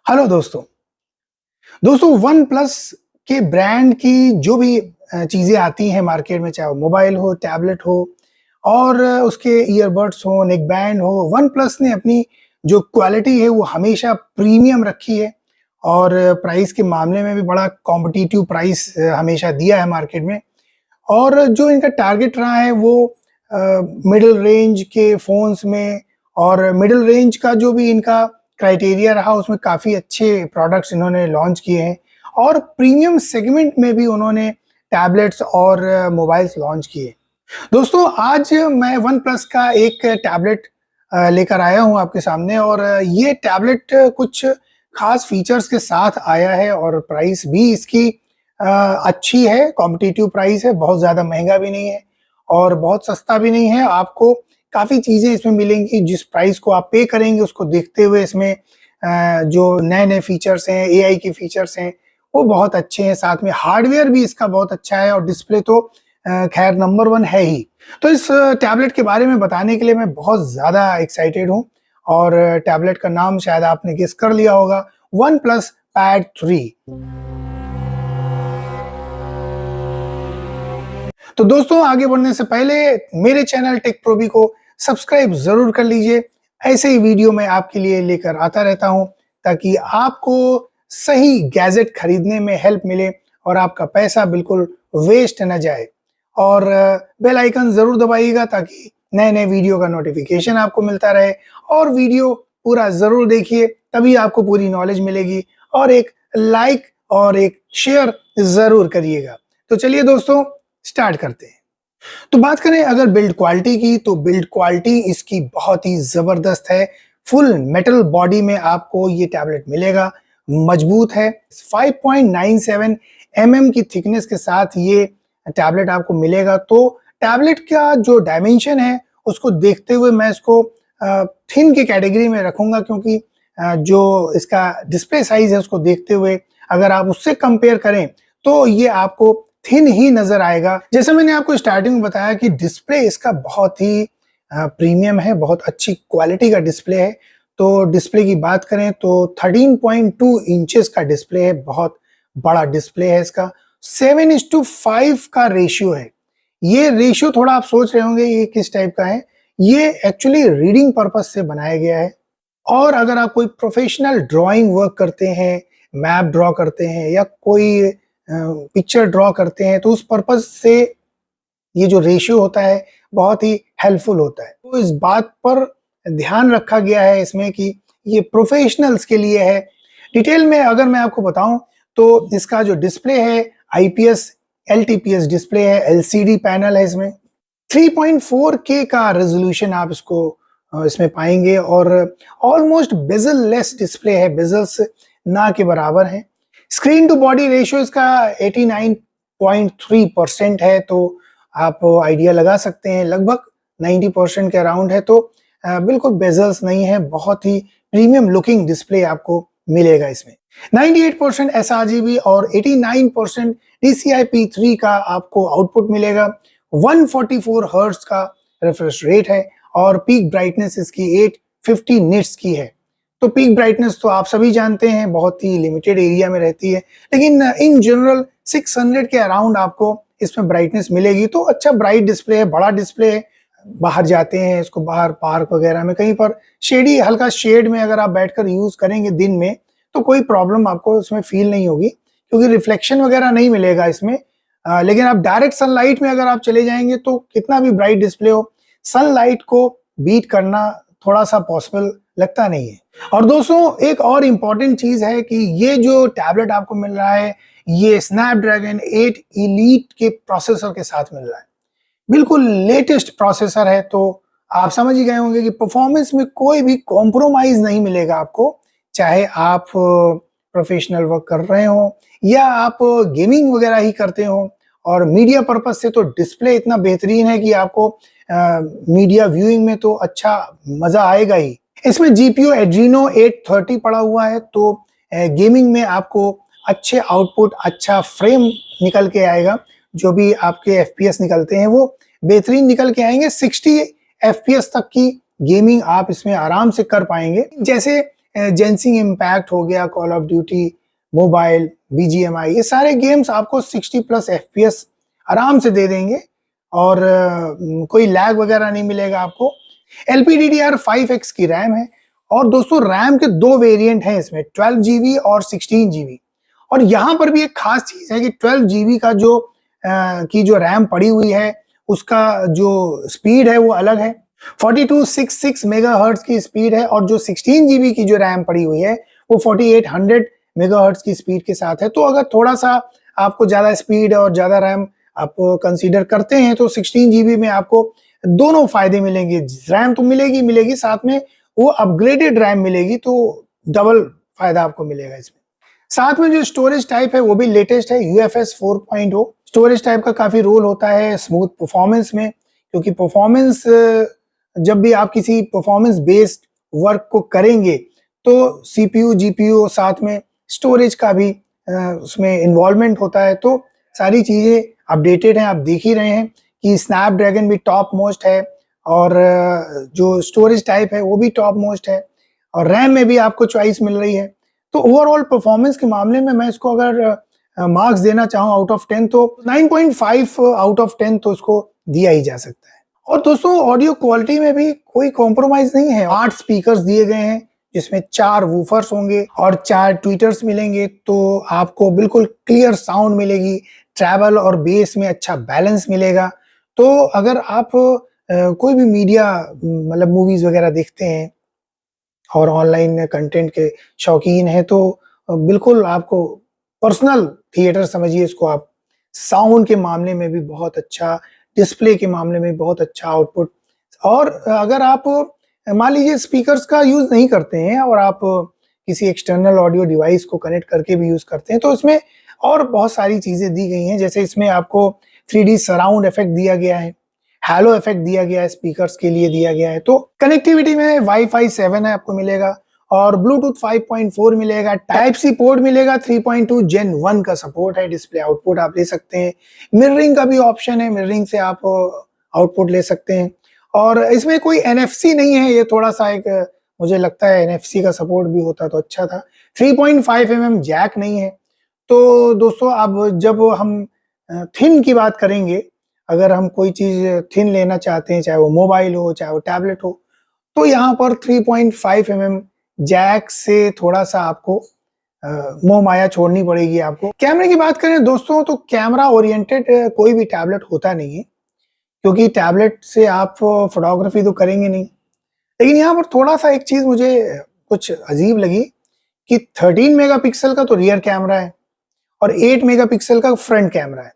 Hello दोस्तों। One plus के brand की जो भी चीज़ें आती हैं मार्केट में, चाहे वो मोबाइल हो, टैबलेट हो और उसके ईयरबड्स हो, नेक बैंड हो, वन प्लस ने अपनी जो क्वालिटी है वो हमेशा प्रीमियम रखी है और प्राइस के मामले में भी बड़ा कॉम्पिटिटिव प्राइस हमेशा दिया है मार्केट में। और जो इनका टारगेट रहा है वो मिडिल रेंज के फ़ोन्स में और मिडिल रेंज का जो भी इनका क्राइटेरिया रहा उसमें काफ़ी अच्छे प्रोडक्ट्स इन्होंने लॉन्च किए हैं और प्रीमियम सेगमेंट में भी उन्होंने टैबलेट्स और मोबाइल्स लॉन्च किए। दोस्तों आज मैं वन प्लस का एक टैबलेट लेकर आया हूँ आपके सामने और ये टैबलेट कुछ खास फीचर्स के साथ आया है और प्राइस भी इसकी अच्छी है, कॉम्पिटिटिव प्राइस है, बहुत ज़्यादा महंगा भी नहीं है और बहुत सस्ता भी नहीं है। आपको काफ़ी चीज़ें इसमें मिलेंगी, जिस प्राइस को आप पे करेंगे उसको देखते हुए इसमें जो नए-नए फीचर्स हैं, एआई के फीचर्स हैं, वो बहुत अच्छे हैं। साथ में हार्डवेयर भी इसका बहुत अच्छा है और डिस्प्ले तो खैर नंबर 1 है ही। तो इस टैबलेट के बारे में बताने के लिए मैं बहुत ज़्यादा एक्साइटेड हूँ और टैबलेट का नाम शायद आपने गेस कर लिया होगा, वन प्लस पैड 3। तो दोस्तों आगे बढ़ने से पहले मेरे चैनल टेक प्रोबी को सब्सक्राइब जरूर कर लीजिए। ऐसे ही वीडियो मैं आपके लिए लेकर आता रहता हूं ताकि आपको सही गैजेट खरीदने में हेल्प मिले और आपका पैसा बिल्कुल वेस्ट न जाए। और बेल आइकन जरूर दबाइएगा ताकि नए नए वीडियो का नोटिफिकेशन आपको मिलता रहे और वीडियो पूरा जरूर देखिए, तभी आपको पूरी नॉलेज मिलेगी। और एक लाइक और एक शेयर जरूर करिएगा। तो चलिए दोस्तों स्टार्ट करते हैं। तो बात करें अगर बिल्ड क्वालिटी की, तो बिल्ड क्वालिटी इसकी बहुत ही जबरदस्त है। फुल मेटल बॉडी में आपको ये टैबलेट मिलेगा, मजबूत है। 5.97 mm की थिकनेस के साथ ये टैबलेट आपको मिलेगा। तो टैबलेट का जो डायमेंशन है उसको देखते हुए मैं इसको थिन की कैटेगरी में रखूंगा, क्योंकि जो इसका डिस्प्ले साइज है उसको देखते हुए अगर आप उससे कंपेयर करें तो ये आपको थिन ही नजर आएगा। जैसे मैंने आपको स्टार्टिंग में बताया कि डिस्प्ले इसका बहुत ही प्रीमियम है, बहुत अच्छी क्वालिटी का डिस्प्ले है। तो डिस्प्ले की बात करें तो 13.2 इंचेस का डिस्प्ले है, बहुत बड़ा डिस्प्ले है इसका। 7:5 का रेशियो है। ये रेशियो थोड़ा आप सोच रहे होंगे ये किस टाइप का है, ये एक्चुअली रीडिंग पर्पस से बनाया गया है। और अगर आप कोई प्रोफेशनल ड्राइंग वर्क करते हैं, मैप ड्रॉ करते हैं या कोई पिक्चर ड्रॉ करते हैं, तो उस पर्पज से ये जो रेशियो होता है बहुत ही हेल्पफुल होता है। तो इस बात पर ध्यान रखा गया है इसमें कि ये प्रोफेशनल्स के लिए है। डिटेल में अगर मैं आपको बताऊं तो इसका जो डिस्प्ले है आईपीएस एलटीपीएस डिस्प्ले है, एलसीडी पैनल है इसमें। 3.4K का रेजोल्यूशन आप इसमें पाएंगे और ऑलमोस्ट बेजल लेस डिस्प्ले है, बेजल्स ना के बराबर है। स्क्रीन टू बॉडी रेशियो इसका 89.3% है, तो आप आइडिया लगा सकते हैं लगभग 90% के अराउंड है। तो बिल्कुल बेजल्स नहीं है, बहुत ही प्रीमियम लुकिंग डिस्प्ले आपको मिलेगा इसमें। 98% sRGB और 89% DCI-P3 का आपको आउटपुट मिलेगा। 144 हर्ट्ज का रिफ्रेश रेट है और पीक ब्राइटनेस इसकी 850 निट्स की है। तो पीक ब्राइटनेस तो आप सभी जानते हैं बहुत ही लिमिटेड एरिया में रहती है, लेकिन इन जनरल 600 के अराउंड आपको इसमें ब्राइटनेस मिलेगी। तो अच्छा ब्राइट डिस्प्ले है, बड़ा डिस्प्ले है। बाहर जाते हैं इसको, बाहर पार्क वगैरह में कहीं पर शेडी, हल्का शेड में अगर आप बैठकर यूज करेंगे दिन में तो कोई प्रॉब्लम आपको इसमें फील नहीं होगी, क्योंकि रिफ्लेक्शन वगैरह नहीं मिलेगा इसमें। लेकिन आप डायरेक्ट सनलाइट में अगर आप चले जाएंगे तो कितना भी ब्राइट डिस्प्ले हो, सनलाइट को बीट करना थोड़ा सा पॉसिबल लगता नहीं है। और दोस्तों एक और इम्पॉर्टेंट चीज है कि ये जो टैबलेट आपको मिल रहा है ये स्नैपड्रैगन 8 एलीट के प्रोसेसर के साथ मिल रहा है। बिल्कुल लेटेस्ट प्रोसेसर है, तो आप समझ ही गए होंगे कि परफॉर्मेंस में कोई भी कॉम्प्रोमाइज नहीं मिलेगा आपको, चाहे आप प्रोफेशनल वर्क कर रहे हो या आप गेमिंग वगैरह ही करते हो। और मीडिया पर्पज से तो डिस्प्ले इतना बेहतरीन है कि आपको मीडिया व्यूइंग में तो अच्छा मजा आएगा ही। इसमें जीपीयू एड्रीनो 830 पड़ा हुआ है, तो गेमिंग में आपको अच्छे आउटपुट, अच्छा फ्रेम निकल के आएगा। जो भी आपके एफपीएस निकलते हैं वो बेहतरीन निकल के आएंगे। 60 एफपीएस तक की गेमिंग आप इसमें आराम से कर पाएंगे। जैसे जेंसिंग इम्पैक्ट हो गया, call of duty mobile, BGMI, ये सारे गेम्स आपको 60+ FPS आराम से दे देंगे और कोई लैग वगैरह नहीं मिलेगा आपको। LPDDR5X की रैम है और दोस्तों रैम के 2 वेरिएंट हैं इसमें, 12 GB और 16 GB। और यहाँ पर भी एक खास चीज है कि 12 GB का जो रैम पड़ी हुई है उसका जो स्पीड है वो अलग है, 4266 मेगाहर्ट्ज की स्पीड है और जो 16 GB की जो रैम पड़ी हुई है वो 4800 मेगाहर्ट्ज की स्पीड के साथ है। तो अगर थोड़ा सा आपको ज्यादा स्पीड और ज्यादा रैम आप कंसीडर करते हैं तो 16 GB में आपको दोनों फायदे मिलेंगे, रैम तो मिलेगी साथ में वो अपग्रेडेड रैम मिलेगी, तो डबल फायदा आपको मिलेगा इसमें। साथ में जो स्टोरेज टाइप है वो भी लेटेस्ट है, UFS 4.0 स्टोरेज टाइप का काफी रोल होता है स्मूथ परफॉर्मेंस में, क्योंकि परफॉर्मेंस जब भी आप किसी परफॉर्मेंस बेस्ड वर्क को करेंगे तो CPU GPU साथ में स्टोरेज का भी उसमें इन्वॉल्वमेंट होता है। तो सारी चीजें अपडेटेड हैं, आप देख ही रहे हैं कि स्नैपड्रैगन भी टॉप मोस्ट है और जो स्टोरेज टाइप है वो भी टॉप मोस्ट है और रैम में भी आपको चॉइस मिल रही है। तो ओवरऑल परफॉर्मेंस के मामले में मैं इसको अगर मार्क्स देना चाहूँ आउट ऑफ 10 तो 9.5 आउट ऑफ 10 तो इसको दिया ही जा सकता है। और दोस्तों ऑडियो क्वालिटी में भी कोई कॉम्प्रोमाइज नहीं है, 8 स्पीकर्स दिए गए हैं जिसमें 4 वूफर्स होंगे और 4 ट्वीटर्स मिलेंगे, तो आपको बिल्कुल क्लियर साउंड मिलेगी, ट्रैवल और बेस में अच्छा बैलेंस मिलेगा। तो अगर आप कोई भी मीडिया मतलब मूवीज वगैरह देखते हैं और ऑनलाइन कंटेंट के शौकीन हैं तो बिल्कुल आपको पर्सनल थिएटर समझिए इसको आप। साउंड के मामले में भी बहुत अच्छा, डिस्प्ले के मामले में बहुत अच्छा आउटपुट। और अगर आप मान लीजिए स्पीकर्स का यूज नहीं करते हैं और आप किसी एक्सटर्नल ऑडियो डिवाइस को कनेक्ट करके भी यूज करते हैं तो इसमें और बहुत सारी चीजें दी गई हैं, जैसे इसमें आपको 3D सराउंड इफेक्ट दिया गया है, हैलो इफेक्ट दिया गया है, स्पीकर्स के लिए दिया गया है। तो कनेक्टिविटी में वाईफाई 7 है आपको मिलेगा और ब्लूटूथ 5.4 मिलेगा, टाइप सी पोर्ट मिलेगा, 3.2 Gen 1 का सपोर्ट है, डिस्प्ले आउटपुट आप ले सकते हैं, मिररिंग का भी ऑप्शन है, मिररिंग से आप आउटपुट ले सकते हैं। और इसमें कोई NFC नहीं है, ये थोड़ा सा एक मुझे लगता है NFC का सपोर्ट भी होता तो अच्छा था। 3.5 mm जैक नहीं है। तो दोस्तों अब जब हम थिन की बात करेंगे, अगर हम कोई चीज थिन लेना चाहते हैं, चाहे वो मोबाइल हो चाहे वो टैबलेट हो, तो यहाँ पर 3.5 mm जैक से थोड़ा सा आपको मोह माया छोड़नी पड़ेगी आपको। कैमरे की बात करें दोस्तों तो कैमरा ओरिएंटेड कोई भी टैबलेट होता नहीं है, क्योंकि टैबलेट से आप फोटोग्राफी तो करेंगे नहीं। लेकिन यहाँ पर थोड़ा सा एक चीज मुझे कुछ अजीब लगी कि 13 मेगापिक्सल का तो रियर कैमरा है और 8 मेगापिक्सल का फ्रंट कैमरा है,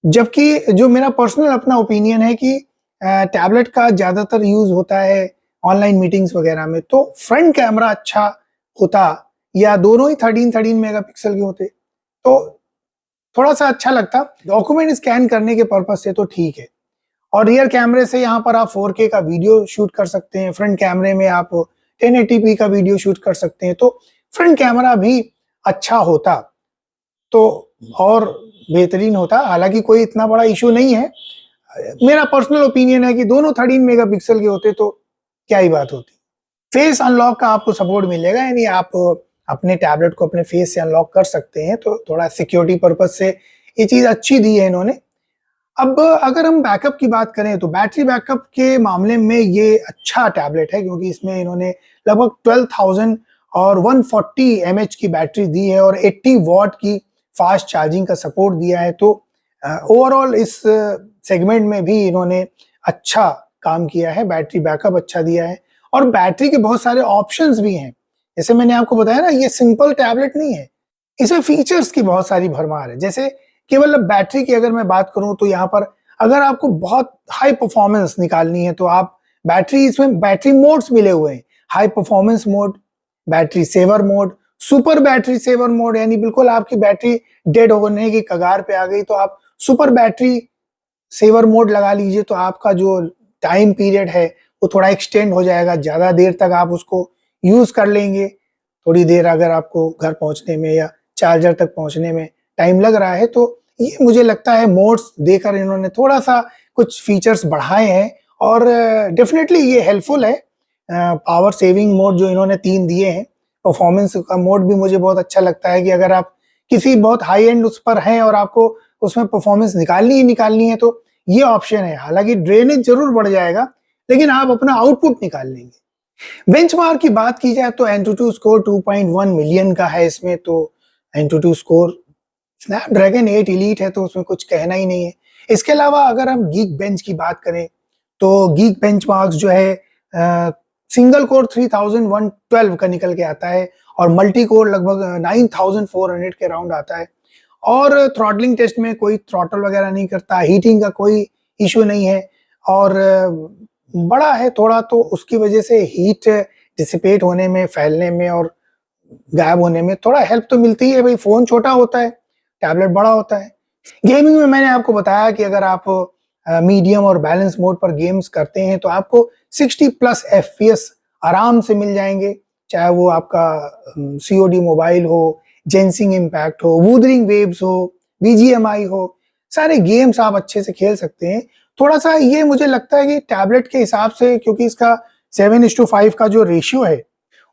जबकि जो मेरा पर्सनल अपना ओपिनियन है कि टैबलेट का ज्यादातर यूज होता है ऑनलाइन मीटिंग्स वगैरह में, तो फ्रंट कैमरा अच्छा होता या दोनों ही 13 मेगापिक्सल के होते तो थोड़ा सा अच्छा लगता। डॉक्यूमेंट स्कैन करने के पर्पज से तो ठीक है, और रियर कैमरे से यहाँ पर आप 4K का वीडियो शूट कर सकते हैं, फ्रंट कैमरे में आप 1080p का वीडियो शूट कर सकते हैं, तो फ्रंट कैमरा भी अच्छा होता तो और बेहतरीन होता। हालांकि कोई इतना बड़ा इशू नहीं है, मेरा पर्सनल ओपिनियन है कि दोनों 13 मेगापिक्सल के होते तो क्या ही बात होती। फेस अनलॉक का आपको सपोर्ट मिलेगा, यानी आप अपने टैबलेट को अपने फेस से अनलॉक कर सकते हैं, तो थोड़ा सिक्योरिटी पर्पज से ये चीज अच्छी दी है इन्होंने। अब अगर हम बैकअप की बात करें तो बैटरी बैकअप के मामले में ये अच्छा टैबलेट है, क्योंकि इसमें इन्होंने लगभग 12,000 और 140 mAh की बैटरी दी है और 80 वॉट की फास्ट चार्जिंग का सपोर्ट दिया है। तो ओवरऑल इस सेगमेंट में भी इन्होंने अच्छा काम किया है, बैटरी बैकअप अच्छा दिया है और बैटरी के बहुत सारे ऑप्शंस भी हैं। जैसे मैंने आपको बताया ना, ये सिंपल टैबलेट नहीं है, इसमें फीचर्स की बहुत सारी भरमार है। जैसे केवल बैटरी की अगर मैं बात करूं तो यहाँ पर अगर आपको बहुत हाई परफॉर्मेंस निकालनी है तो आप बैटरी, इसमें बैटरी मोड्स मिले हुए हैं, high performance mode, battery saver mode, super battery saver mode, यानी बिल्कुल आपकी बैटरी डेड होने की कगार पे आ गई तो आप सुपर बैटरी सेवर मोड लगा लीजिए, तो आपका जो टाइम पीरियड है वो थोड़ा एक्सटेंड हो जाएगा, ज्यादा देर तक आप उसको यूज कर लेंगे। थोड़ी देर अगर आपको घर पहुंचने में या चार्जर तक पहुंचने में टाइम लग रहा है तो ये मुझे लगता है मोड्स देकर इन्होंने थोड़ा सा कुछ फीचर्स बढ़ाए हैं और डेफिनेटली ये हेल्पफुल है। पावर सेविंग मोड जो इन्होंने 3 दिए हैं, परफॉर्मेंस का मोड भी मुझे बहुत अच्छा लगता है कि अगर आप किसी बहुत हाई एंड उस पर हैं और आपको उसमें परफॉर्मेंस निकालनी है तो ये ऑप्शन है। हालांकि ड्रेनेज जरूर बढ़ जाएगा, लेकिन आप अपना आउटपुट निकाल लेंगे। बेंचमार्क की बात की जाए तो एंटूटू स्कोर 2.1 मिलियन का है इसमें, तो एंटूटू स्कोर स्नैपड्रैगन 8 एलीट है तो उसमें कुछ कहना ही नहीं है। इसके अलावा अगर हम गीक बेंच की बात करें तो गीक बेंचमार्क्स जो है सिंगल कोर 3112 का निकल के आता है और मल्टी कोर लगभग 9400 के राउंड आता है। और थ्रॉटलिंग टेस्ट में कोई थ्रॉटल वगैरह नहीं करता, हीटिंग का कोई इश्यू नहीं है और बड़ा है थोड़ा, तो उसकी वजह से हीट डिसिपेट होने में, फैलने में और गायब होने में थोड़ा हेल्प तो मिलती है। भाई फोन छोटा होता है, टैबलेट बड़ा होता है। गेमिंग में मैंने आपको बताया कि अगर आप मीडियम और बैलेंस मोड पर गेम्स करते हैं तो आपको 60 प्लस FPS आराम से मिल जाएंगे, चाहे वो आपका COD मोबाइल हो, जेंसिंग इम्पैक्ट हो, वूदरिंग वेव्स हो, BGMI हो, सारे गेम्स आप अच्छे से खेल सकते हैं। थोड़ा सा ये मुझे लगता है कि टैबलेट के हिसाब से, क्योंकि इसका 7:5 का जो रेशियो है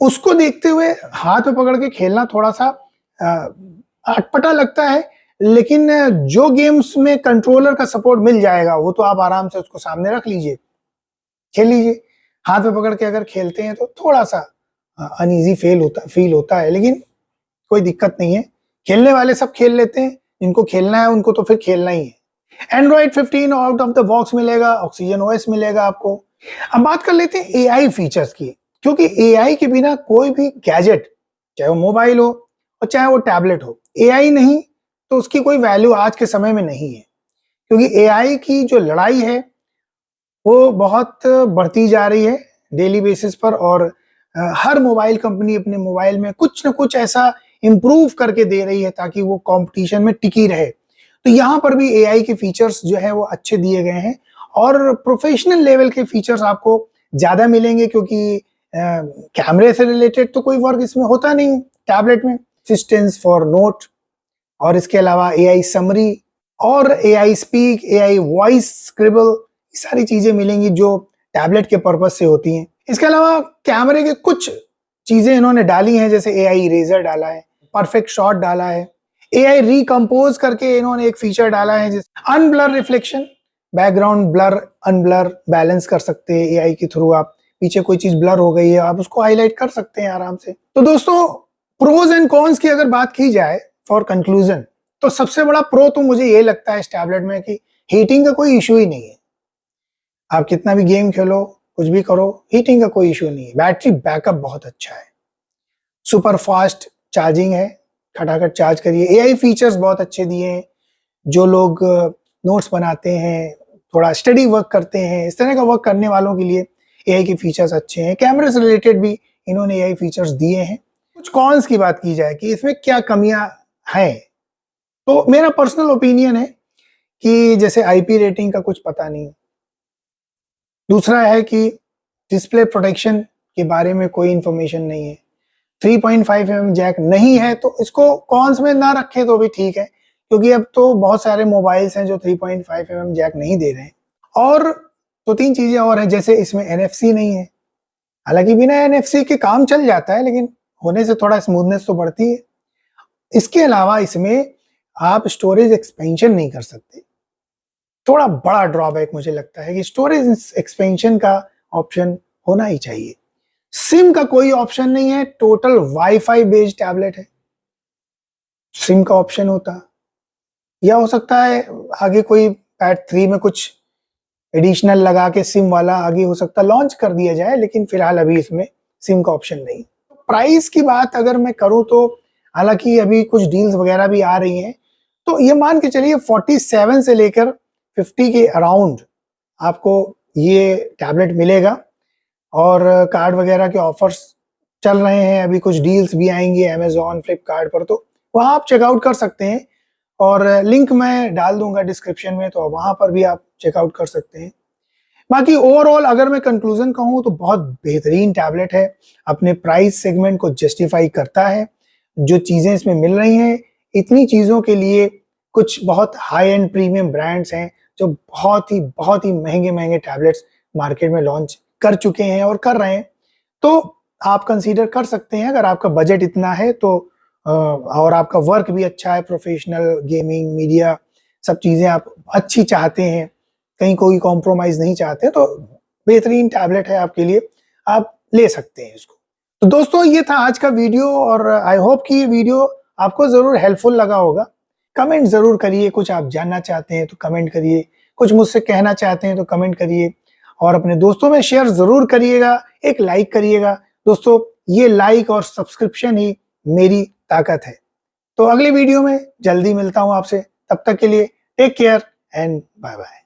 उसको देखते हुए हाथ में पकड़ के खेलना थोड़ा सा अटपटा लगता है, लेकिन जो गेम्स में कंट्रोलर का सपोर्ट मिल जाएगा वो तो आप आराम से उसको सामने रख लीजिए, खेल लीजिए। हाथ में पकड़ के अगर खेलते हैं तो थोड़ा सा अनईजी फील होता है, लेकिन कोई दिक्कत नहीं है। खेलने वाले सब खेल लेते हैं, जिनको खेलना है उनको तो फिर खेलना ही है। Android 15 out of the box मिलेगा, ऑक्सीजन OS मिलेगा आपको। अब बात कर लेते हैं AI फीचर्स की, क्योंकि AI के बिना कोई भी गैजेट, चाहे वो मोबाइल हो और चाहे वो टैबलेट हो, AI नहीं तो उसकी कोई वैल्यू आज के समय में नहीं है। क्योंकि AI की जो लड़ाई है वो बहुत बढ़ती जा रही है डेली बेसिस पर, और हर मोबाइल कंपनी अपने मोबाइल में कुछ ना कुछ ऐसा इंप्रूव करके दे रही है ताकि वो कंपटीशन में टिकी रहे। तो यहाँ पर भी AI के फीचर्स जो है वो अच्छे दिए गए हैं और प्रोफेशनल लेवल के फीचर्स आपको ज्यादा मिलेंगे, क्योंकि कैमरे से रिलेटेड तो कोई वर्क इसमें होता नहीं टैबलेट में। असिस्टेंस फॉर नोट, और इसके अलावा AI समरी और AI speak, AI voice scribble, सारी चीजें मिलेंगी जो टैबलेट के पर्पज से होती हैं। इसके अलावा कैमरे के कुछ चीजें इन्होंने डाली हैं, जैसे AI इरेजर डाला है, परफेक्ट शॉट डाला है, AI रिकम्पोज करके इन्होंने एक फीचर डाला है, जिससे unblur reflection, background blur unblur balance कर सकते हैं AI के थ्रू। आप पीछे कोई चीज ब्लर हो गई है, आप उसको हाईलाइट कर सकते हैं आराम से। तो दोस्तों, प्रोज एंड कॉन्स की अगर बात की जाए फॉर कंक्लूजन, तो सबसे बड़ा प्रो तो मुझे ये लगता है इस टैबलेट में कि हीटिंग का कोई इशू ही नहीं है। आप कितना भी गेम खेलो, कुछ भी करो, हीटिंग का कोई इशू नहीं है। बैटरी बैकअप बहुत अच्छा है, सुपर फास्ट चार्जिंग है, खटाखट चार्ज करिए। AI फीचर्स बहुत अच्छे दिए हैं, जो लोग नोट्स बनाते हैं, थोड़ा स्टडी वर्क करते हैं, इस तरह का वर्क करने वालों के लिए AI के फीचर्स अच्छे हैं। कैमरे से रिलेटेड भी इन्होंने AI फीचर्स दिए हैं। कुछ कॉन्स की बात की जाए कि इसमें क्या कमियां हैं, तो मेरा पर्सनल ओपिनियन है कि जैसे IP रेटिंग का कुछ पता नहीं। दूसरा है कि डिस्प्ले प्रोटेक्शन के बारे में कोई इंफॉर्मेशन नहीं है। 3.5 mm जैक नहीं है, तो इसको कॉन्स में ना रखें तो भी ठीक है, क्योंकि अब तो बहुत सारे मोबाइल्स हैं जो 3.5 mm जैक नहीं दे रहे हैं। और 2-3 चीजें और हैं, जैसे इसमें NFC नहीं है। हालांकि बिना NFC के काम चल जाता है, लेकिन होने से थोड़ा स्मूथनेस तो बढ़ती है। इसके अलावा इसमें आप स्टोरेज एक्सपेंशन नहीं कर सकते। थोड़ा बड़ा ड्रॉबैक मुझे लगता है कि स्टोरेज एक्सपेंशन का ऑप्शन होना ही चाहिए। सिम का कोई ऑप्शन नहीं है, टोटल वाईफाई बेस्ड टैबलेट है। सिम का ऑप्शन होता, या हो सकता है आगे कोई पैड 3 में कुछ एडिशनल लगा के सिम वाला आगे हो सकता लॉन्च कर दिया जाए, लेकिन फिलहाल अभी इसमें सिम का ऑप्शन नहीं। प्राइस की बात अगर मैं करूं तो हालांकि अभी कुछ डील्स वगैरह भी आ रही हैं, तो ये मान के चलिए 47 से लेकर 50 के अराउंड आपको ये टैबलेट मिलेगा। और कार्ड वगैरह के ऑफर्स चल रहे हैं, अभी कुछ डील्स भी आएंगे अमेजॉन, फ्लिपकार्ट पर, तो वहां आप चेकआउट कर सकते हैं। और लिंक मैं डाल दूंगा डिस्क्रिप्शन में, तो वहां पर भी आप चेकआउट कर सकते हैं। बाकी ओवरऑल अगर मैं कंक्लूजन कहूँ तो बहुत बेहतरीन टैबलेट है, अपने प्राइस सेगमेंट को जस्टिफाई करता है। जो चीजें इसमें मिल रही हैं, इतनी चीजों के लिए कुछ बहुत हाई एंड प्रीमियम ब्रांड्स हैं जो बहुत ही महंगे महंगे टैबलेट्स मार्केट में लॉन्च कर चुके हैं और कर रहे हैं। तो आप कंसीडर कर सकते हैं अगर आपका बजट इतना है तो, और आपका वर्क भी अच्छा है, प्रोफेशनल गेमिंग मीडिया सब चीज़ें आप अच्छी चाहते हैं, कहीं कोई कॉम्प्रोमाइज़ नहीं चाहते, तो बेहतरीन टैबलेट है आपके लिए, आप ले सकते हैं इसको। तो दोस्तों ये था आज का वीडियो और आई होप कि ये वीडियो आपको ज़रूर हेल्पफुल लगा होगा। कमेंट ज़रूर करिए, कुछ आप जानना चाहते हैं तो कमेंट करिए, कुछ मुझसे कहना चाहते हैं तो कमेंट करिए और अपने दोस्तों में शेयर ज़रूर करिएगा, एक लाइक करिएगा। दोस्तों ये लाइक और सब्सक्रिप्शन ही मेरी ताकत है। तो अगली वीडियो में जल्दी मिलता हूँ आपसे, तब तक के लिए take care and bye bye.